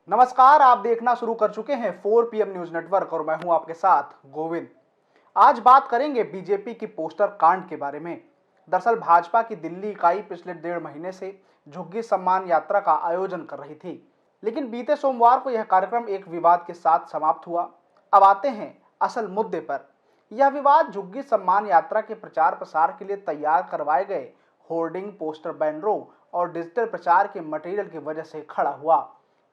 नमस्कार, आप देखना शुरू कर चुके हैं 4 PM न्यूज नेटवर्क और मैं हूं आपके साथ गोविंद। आज बात करेंगे बीजेपी की पोस्टर कांड के बारे में। दरअसल भाजपा की दिल्ली इकाई पिछले 1.5 महीने से झुग्गी सम्मान यात्रा का आयोजन कर रही थी, लेकिन बीते सोमवार को यह कार्यक्रम एक विवाद के साथ समाप्त हुआ। अब आते हैं असल मुद्दे पर। यह विवाद झुग्गी सम्मान यात्रा के प्रचार प्रसार के लिए तैयार करवाए गए होर्डिंग, पोस्टर, बैनरों और डिजिटल प्रचार के मटेरियल की वजह से खड़ा हुआ।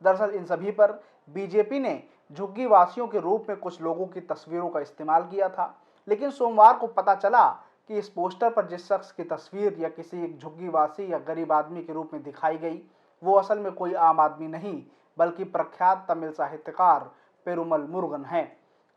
दरअसल इन सभी पर बीजेपी ने झुग्गी वासियों के रूप में कुछ लोगों की तस्वीरों का इस्तेमाल किया था, लेकिन सोमवार को पता चला कि इस पोस्टर पर जिस शख्स की तस्वीर या किसी एक झुग्गी वासी या गरीब आदमी के रूप में दिखाई गई, वो असल में कोई आम आदमी नहीं बल्कि प्रख्यात तमिल साहित्यकार पेरुमल मुरुगन है।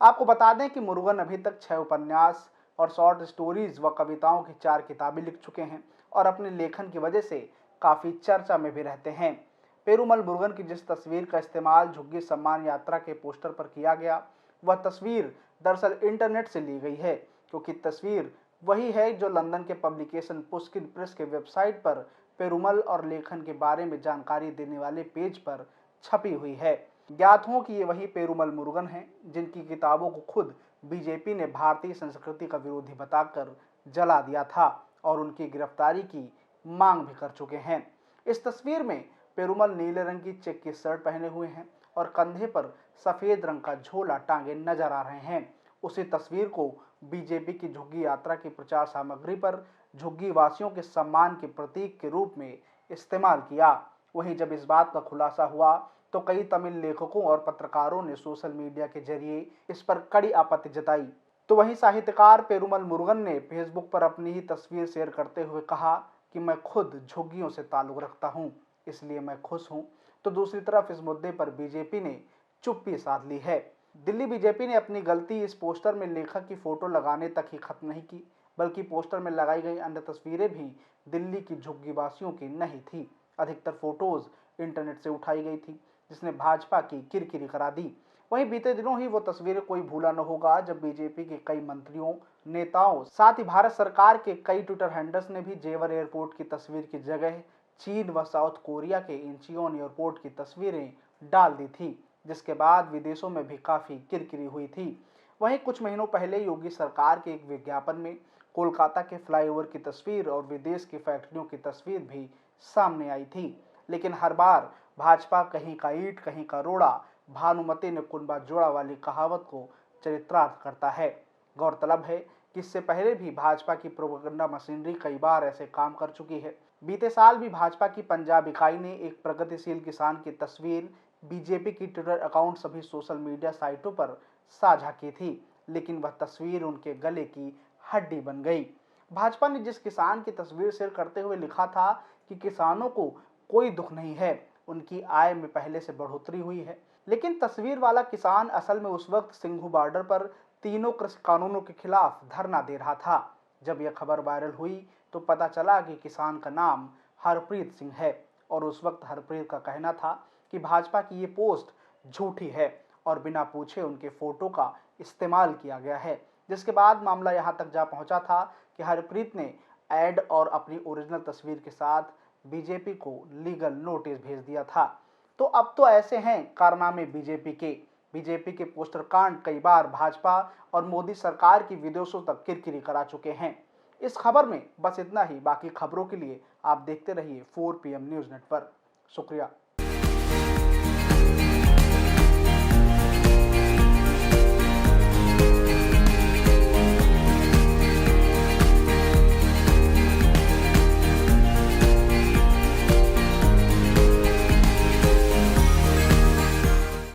आपको बता दें कि मुरुगन अभी तक 6 उपन्यास और शॉर्ट स्टोरीज व कविताओं की 4 किताबें लिख चुके हैं और अपने लेखन की वजह से काफी चर्चा में भी रहते हैं। पेरुमल मुरुगन की जिस तस्वीर का इस्तेमाल झुग्गी सम्मान यात्रा के पोस्टर पर किया गया, वह तस्वीर दरअसल इंटरनेट से ली गई है, क्योंकि तस्वीर वही है जो लंदन के पब्लिकेशन पुस्किन प्रेस के वेबसाइट पर पेरुमल और लेखन के बारे में जानकारी देने वाले पेज पर छपी हुई है। ज्ञात हो कि ये वही पेरुमल मुरुगन हैं जिनकी किताबों को खुद बीजेपी ने भारतीय संस्कृति का विरोधी बताकर जला दिया था और उनकी गिरफ्तारी की मांग भी कर चुके हैं। इस तस्वीर में पेरुमल नीले रंग की चेक की शर्ट पहने हुए हैं और कंधे पर सफेद रंग का झोला टांगे नजर आ रहे हैं। उसी तस्वीर को बीजेपी की झुग्गी यात्रा की प्रचार सामग्री पर झुग्गी वासियों के सम्मान के प्रतीक के रूप में इस्तेमाल किया। वहीं जब इस बात का खुलासा हुआ तो कई तमिल लेखकों और पत्रकारों ने सोशल मीडिया के जरिए इस पर कड़ी आपत्ति जताई। तो वहीं साहित्यकार पेरुमल मुरुगन ने फेसबुक पर अपनी ही तस्वीर शेयर करते हुए कहा कि मैं खुद झुग्गियों से ताल्लुक रखता हूं, इसलिए मैं खुश हूं। तो दूसरी तरफ इस मुद्दे पर बीजेपी ने चुप्पी साध ली है। दिल्ली बीजेपी ने अपनी गलती इस पोस्टर में लेखक की फोटो लगाने तक ही खत्म नहीं की, बल्कि पोस्टर में लगाई गई अन्य तस्वीरें भी दिल्ली की झुग्गी वासियों की नहीं थी। अधिकतर फोटोज इंटरनेट से उठाई गई थी, जिसने भाजपा की किरकिरी करा दी। वहीं बीते दिनों ही वो तस्वीरें कोई भूला न होगा जब बीजेपी के कई मंत्रियों, नेताओं, साथ ही भारत सरकार के कई ट्विटर हैंडल्स ने भी जेवर एयरपोर्ट की तस्वीर की जगह चीन व साउथ कोरिया के इंचियोन एयरपोर्ट की तस्वीरें डाल दी थी, जिसके बाद विदेशों में भी काफी किरकिरी हुई थी। वहीं कुछ महीनों पहले योगी सरकार के एक विज्ञापन में कोलकाता के फ्लाईओवर की तस्वीर और विदेश की फैक्ट्रियों की तस्वीर भी सामने आई थी, लेकिन हर बार भाजपा कहीं का ईंट कहीं का रोड़ा, भानुमति ने कुंबा जोड़ा वाली कहावत को चरितार्थ करता है। गौरतलब है कि इससे पहले भी भाजपा की प्रोपेगेंडा मशीनरी कई बार ऐसे काम कर चुकी है। बीते साल भी भाजपा की पंजाब इकाई ने एक प्रगतिशील किसान की तस्वीर बीजेपी की ट्विटर अकाउंट सभी सोशल मीडिया साइटों पर साझा की थी, लेकिन वह तस्वीर उनके गले की हड्डी बन गई। भाजपा ने जिस किसान की तस्वीर शेयर करते हुए लिखा था कि किसानों को कोई दुख नहीं है, उनकी आय में पहले से बढ़ोतरी हुई है, लेकिन तस्वीर वाला किसान असल में उस वक्त सिंघू बॉर्डर पर तीनों कृषि कानूनों के खिलाफ धरना दे रहा था। जब यह खबर वायरल हुई तो पता चला कि किसान का नाम हरप्रीत सिंह है और उस वक्त हरप्रीत का कहना था कि भाजपा की ये पोस्ट झूठी है और बिना पूछे उनके फोटो का इस्तेमाल किया गया है, जिसके बाद मामला यहां तक जा पहुंचा था कि हरप्रीत ने एड और अपनी ओरिजिनल तस्वीर के साथ बीजेपी को लीगल नोटिस भेज दिया था। तो अब तो ऐसे हैं कारनामे बीजेपी के पोस्टर कांड कई बार भाजपा और मोदी सरकार की विदेशों तक किरकिरी करा चुके हैं। इस खबर में बस इतना ही। बाकी खबरों के लिए आप देखते रहिए 4 PM न्यूज नेटवर्क। शुक्रिया।